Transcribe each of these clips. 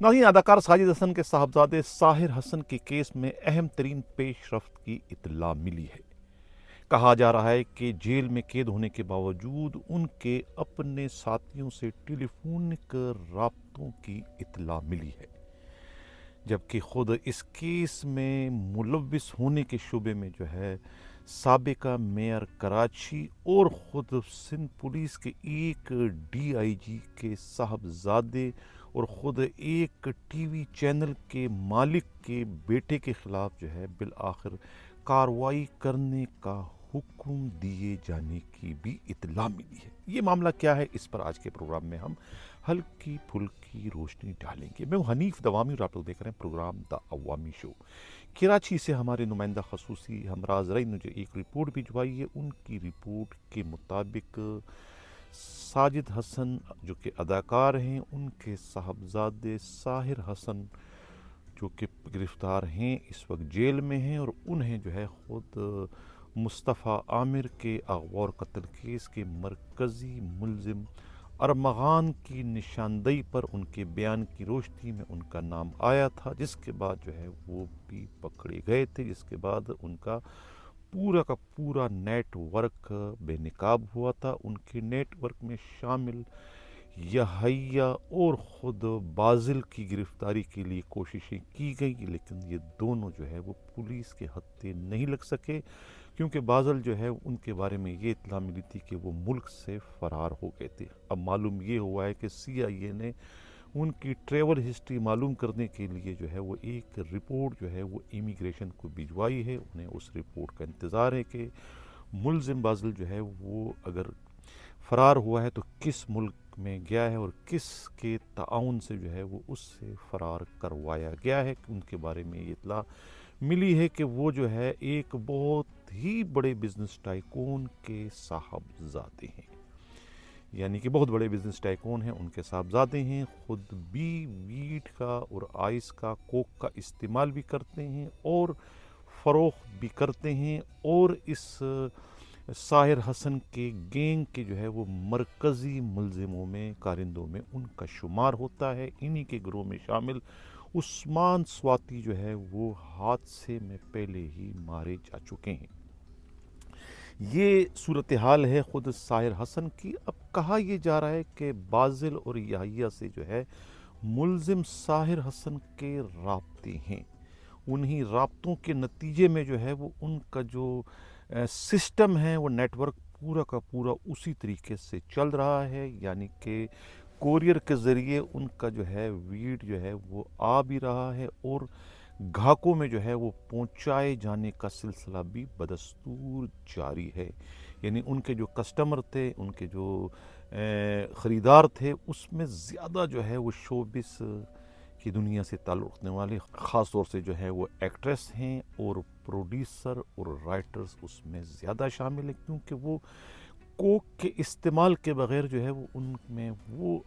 नाज़रीन, अदाकार साजिद हसन के साहबजादे साहिर हसन के केस में अहम तरीन पेश रफ्त की इत्तला मिली है। कहा जा रहा है कि जेल में कैद होने के बावजूद उनके अपने साथियों से टेलीफोनिक राब्तों की इत्तला मिली है, जबकि खुद इस केस में मुलव्विस होने के शुबे में जो है साबिका मेयर कराची और खुद सिंध पुलिस के एक DIG के साहबजादे और खुद एक टीवी चैनल के मालिक के बेटे के खिलाफ जो है बिल आखिर कार्रवाई करने का हुक्म दिए जाने की भी इत्तला मिली है। ये मामला क्या है, इस पर आज के प्रोग्राम में हम हल्की फुल्की रोशनी डालेंगे। मैं हूं हनीफ दवामी और आप लोग देख रहे हैं programme the Awami show. Karachi से हमारे नुमाइंदा खसूसी हमराज रई ने जो एक रिपोर्ट भिजवाई है, उनकी रिपोर्ट के मुताबिक साजिद हसन जो कि अदाकार हैं, उनके साहबजादे साहिर हसन जो कि गिरफ्तार हैं, इस वक्त जेल में हैं और उन्हें जो है ख़ुद मुस्तफ़ा आमिर के अगवा और कत्ल केस के मरकज़ी मुलजिम अरमगान की निशानदेही पर उनके बयान की रोशनी में उनका नाम आया था, जिसके बाद जो है वो भी पकड़े गए थे, जिसके बाद उनका पूरा का पूरा नेटवर्क बेनकाब हुआ था। उनके नेटवर्क में शामिल यहैया और ख़ुद बाजिल की गिरफ्तारी के लिए कोशिशें की गई, लेकिन ये दोनों जो है वो पुलिस के हत्थे नहीं लग सके, क्योंकि बाजिल जो है उनके बारे में ये इत्तला मिली थी कि वो मुल्क से फ़रार हो गए थे। अब मालूम ये हुआ है कि CIA ने उनकी ट्रैवल हिस्ट्री मालूम करने के लिए जो है वो एक रिपोर्ट जो है वो इमिग्रेशन को भिजवाई है। उन्हें उस रिपोर्ट का इंतज़ार है कि मुलजिम बाजिल जो है वो अगर फ़रार हुआ है तो किस मुल्क में गया है और किस के ताउन से जो है वो उससे फ़रार करवाया गया है। उनके बारे में ये इत्तला मिली है कि वो जो है एक बहुत ही बड़े बिजनेस टाइकून के साहबजादे हैं, यानी कि बहुत बड़े बिजनेस टाइकून हैं, उनके साहबजादे हैं। खुद भी वीट का और आइस का, कोक का इस्तेमाल भी करते हैं और फ़रोख्त भी करते हैं, और इस साहिर हसन के गैंग के जो है वो मरकज़ी मुलजिमों में, कारिंदों में उनका शुमार होता है। इन्हीं के ग्रोह में शामिल उस्मान स्वाति जो है वो हादसे में पहले ही मारे जा चुके हैं। ये सूरत हाल है ख़ुद साहिर हसन की। अब कहा यह जा रहा है कि बाजिल और यहैया से जो है मुलजिम साहिर हसन के राब्ते हैं। उन्हीं राब्तों के नतीजे में जो है वो उनका जो सिस्टम है, वो नेटवर्क पूरा का पूरा उसी तरीके से चल रहा है, यानी कि कोरियर के ज़रिए उनका जो है वीड जो है वो आ भी रहा है और ग्राहकों में जो है वो पहुंचाए जाने का सिलसिला भी बदस्तूर जारी है। यानी उनके जो कस्टमर थे, उनके जो ख़रीदार थे, उसमें ज़्यादा जो है वो शोबिस की दुनिया से ताल्लुक़ रखने वाले, ख़ास तौर से जो है वो एक्ट्रेस हैं और प्रोड्यूसर और राइटर्स उसमें ज़्यादा शामिल हैं, क्योंकि वो कोक के इस्तेमाल के बग़ैर जो है वो उनमें वो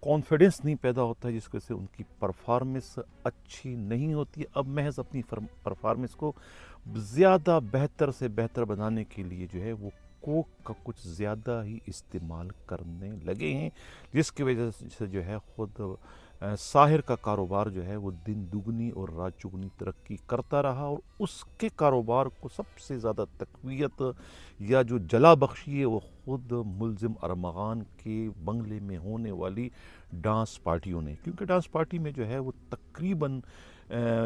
कॉन्फिडेंस नहीं पैदा होता है, जिस वजह से उनकी परफॉर्मेंस अच्छी नहीं होती है। अब महज अपनी परफॉर्मेंस को ज़्यादा बेहतर से बेहतर बनाने के लिए जो है वो कोक का कुछ ज़्यादा ही इस्तेमाल करने लगे हैं, जिसकी वजह से जो है ख़ुद साहिर का कारोबार जो है वो दिन दुगनी और रात चुगनी तरक्की करता रहा, और उसके कारोबार को सबसे ज़्यादा तक़वियत या जो जला बख्शी है वो ख़ुद मुलजिम अरमगान के बंगले में होने वाली डांस पार्टियों ने, क्योंकि डांस पार्टी में जो है वो तकरीबन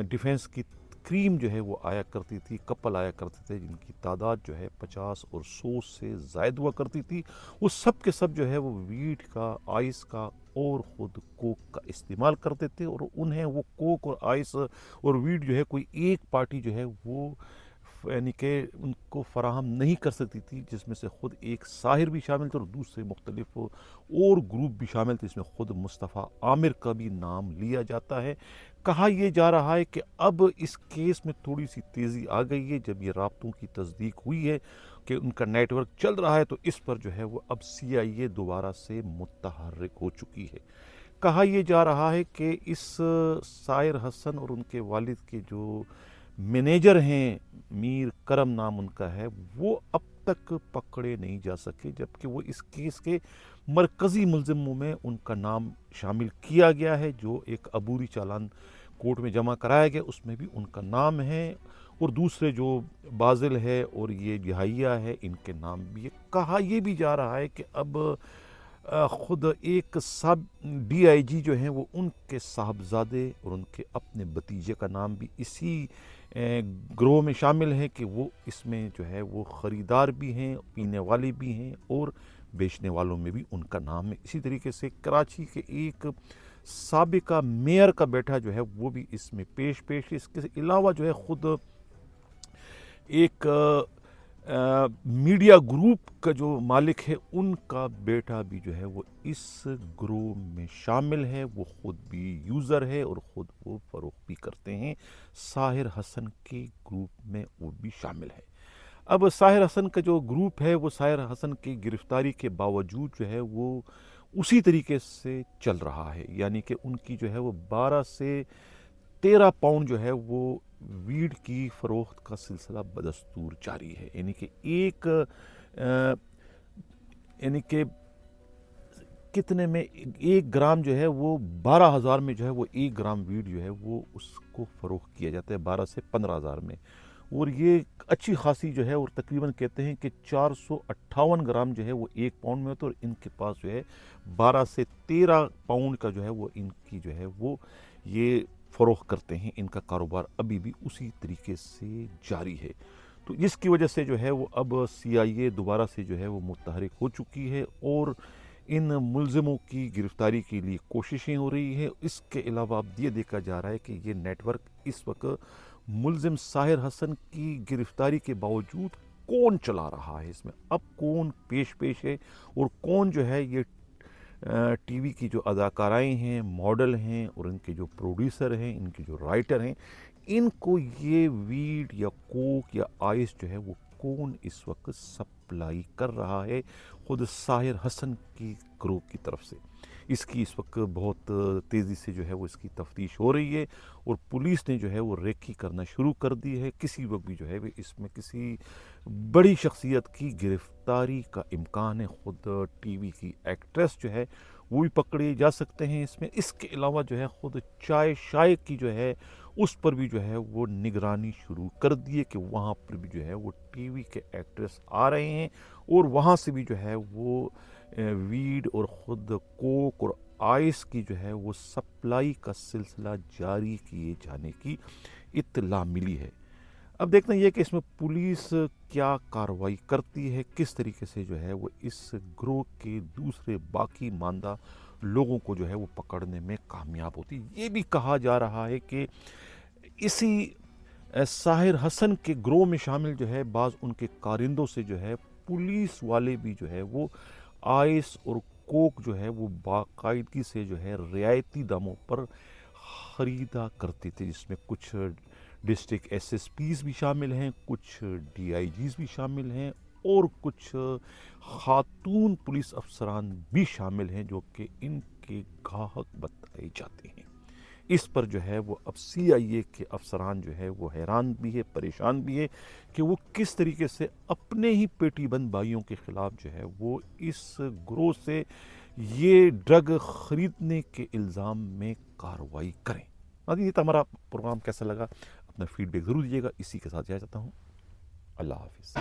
डिफेंस की क्रीम जो है वो आया करती थी, कपल आया करते थे जिनकी तादाद जो है 50 और 100 से ज़ायद हुआ करती थी। वो सब के सब जो है वो वीट का, आइस का और ख़ुद कोक का इस्तेमाल करते थे, और उन्हें वो कोक और आइस और वीट जो है कोई एक पार्टी जो है वो यानी कि उनको फ़राहम नहीं कर सकती थी, जिसमें से ख़ुद एक साहिर भी शामिल थे और दूसरे मुख्तलिफ और ग्रुप भी शामिल थे, जिसमें ख़ुद मुस्तफ़ा आमिर का भी नाम लिया जाता है। कहा यह जा रहा है कि अब इस केस में थोड़ी सी तेज़ी आ गई है, जब ये राब्तों की तस्दीक हुई है कि उनका नेटवर्क चल रहा है, तो इस पर जो है वो अब CIA दोबारा से मुतहर्रिक हो चुकी है। कहा यह जा रहा है कि इस साहिर हसन और उनके वालिद के जो मैनेजर हैं, मीर करम नाम उनका है, वो अब تک پکڑے نہیں جا سکے، جبکہ وہ اس کیس کے مرکزی ملزموں میں ان کا نام شامل کیا گیا ہے۔ جو ایک عبوری چالان کورٹ میں جمع کرایا گیا اس میں بھی ان کا نام ہے، اور دوسرے جو بازل ہے اور یہ جہائیہ ہے ان کے نام بھی ہے۔ کہا یہ بھی جا رہا ہے کہ اب خود ایک سب ڈی آئی جی جو ہیں وہ ان کے صاحبزادے اور ان کے اپنے بھتیجے کا نام بھی اسی گروہ میں شامل ہے کہ وہ اس میں جو ہے وہ خریدار بھی ہیں، پینے والے بھی ہیں، اور بیچنے والوں میں بھی ان کا نام ہے۔ اسی طریقے سے کراچی کے ایک سابقہ میئر کا بیٹا جو ہے وہ بھی اس میں پیش ہے۔ اس کے علاوہ جو ہے خود ایک میڈیا گروپ کا جو مالک ہے ان کا بیٹا بھی جو ہے وہ اس گروہ میں شامل ہے، وہ خود بھی یوزر ہے اور خود وہ فروخت بھی کرتے ہیں۔ ساحر حسن کے گروپ میں وہ بھی شامل ہے۔ اب ساحر حسن کا جو گروپ ہے وہ ساحر حسن کی گرفتاری کے باوجود جو ہے وہ اسی طریقے سے چل رہا ہے، یعنی کہ ان کی جو ہے وہ 12 سے 13 پاؤنڈ جو ہے وہ ویڈ کی فروخت کا سلسلہ بدستور جاری ہے، یعنی کہ کتنے میں 1 گرام جو ہے وہ 12,000 میں جو ہے وہ 1 گرام ویڈ جو ہے وہ اس کو فروخت کیا جاتا ہے 12 سے 15,000 میں، اور یہ اچھی خاصی جو ہے، اور تقریباً کہتے ہیں کہ 458 گرام جو ہے وہ 1 پاؤنڈ میں ہوتا ہے، اور ان کے پاس جو ہے 12 سے 13 پاؤنڈ کا جو ہے وہ ان کی جو ہے وہ یہ فروخت کرتے ہیں۔ ان کا کاروبار ابھی بھی اسی طریقے سے جاری ہے، تو جس کی وجہ سے جو ہے وہ اب سی آئی اے دوبارہ سے جو ہے وہ متحرک ہو چکی ہے اور ان ملزموں کی گرفتاری کے لیے کوششیں ہو رہی ہے۔ اس کے علاوہ اب یہ دیکھا جا رہا ہے کہ یہ نیٹ ورک اس وقت ملزم ساحر حسن کی گرفتاری کے باوجود کون چلا رہا ہے، اس میں اب کون پیش ہے، اور کون جو ہے یہ ٹی وی کی جو اداکارائیں ہیں، ماڈل ہیں، اور ان کے جو پروڈیوسر ہیں، ان کے جو رائٹر ہیں، ان کو یہ ویڈ یا کوک یا آئس جو ہے وہ کون اس وقت سپلائی کر رہا ہے خود ساحر حسن کی گروہ کی طرف سے۔ اس کی اس وقت بہت تیزی سے جو ہے وہ اس کی تفتیش ہو رہی ہے، اور پولیس نے جو ہے وہ ریکی کرنا شروع کر دی ہے۔ کسی وقت بھی جو ہے اس میں کسی بڑی شخصیت کی گرفتاری کا امکان ہے۔ خود ٹی وی کی ایکٹریس جو ہے وہ بھی پکڑے جا سکتے ہیں اس میں۔ اس کے علاوہ جو ہے خود چائے شائع کی جو ہے اس پر بھی جو ہے وہ نگرانی شروع کر دیے کہ وہاں پر بھی جو ہے وہ ٹی وی کے ایکٹریس آ رہے ہیں، اور وہاں سے بھی جو ہے وہ ویڈ اور خود کوک اور آئس کی جو ہے وہ سپلائی کا سلسلہ جاری کیے جانے کی اطلاع ملی ہے۔ اب دیکھنا یہ کہ اس میں پولیس کیا کارروائی کرتی ہے، کس طریقے سے جو ہے وہ اس گروہ کے دوسرے باقی ماندہ لوگوں کو جو ہے وہ پکڑنے میں کامیاب ہوتی۔ یہ بھی کہا جا رہا ہے کہ اسی ساحر حسن کے گروہ میں شامل جو ہے بعض ان کے کارندوں سے جو ہے پولیس والے بھی جو ہے وہ آئس اور کوک جو ہے وہ باقاعدگی سے جو ہے رعایتی داموں پر خریدا کرتے تھے، جس میں کچھ ڈسٹرکٹ ایس ایس پیز بھی شامل ہیں، کچھ ڈی آئی جیز بھی شامل ہیں، اور کچھ خاتون پولیس افسران بھی شامل ہیں جو کہ ان کے گاہک بتائے جاتے ہیں۔ اس پر جو ہے وہ اب سی آئی اے کے افسران جو ہے وہ حیران بھی ہے، پریشان بھی ہے کہ وہ کس طریقے سے اپنے ہی پیٹی بند بھائیوں کے خلاف جو ہے وہ اس گروہ سے یہ ڈرگ خریدنے کے الزام میں کارروائی کریں۔ یہ تو ہمارا پروگرام کیسا لگا، اپنا فیڈ بیک ضرور دیجیے گا۔ اسی کے ساتھ جاتا ہوں، اللہ حافظ۔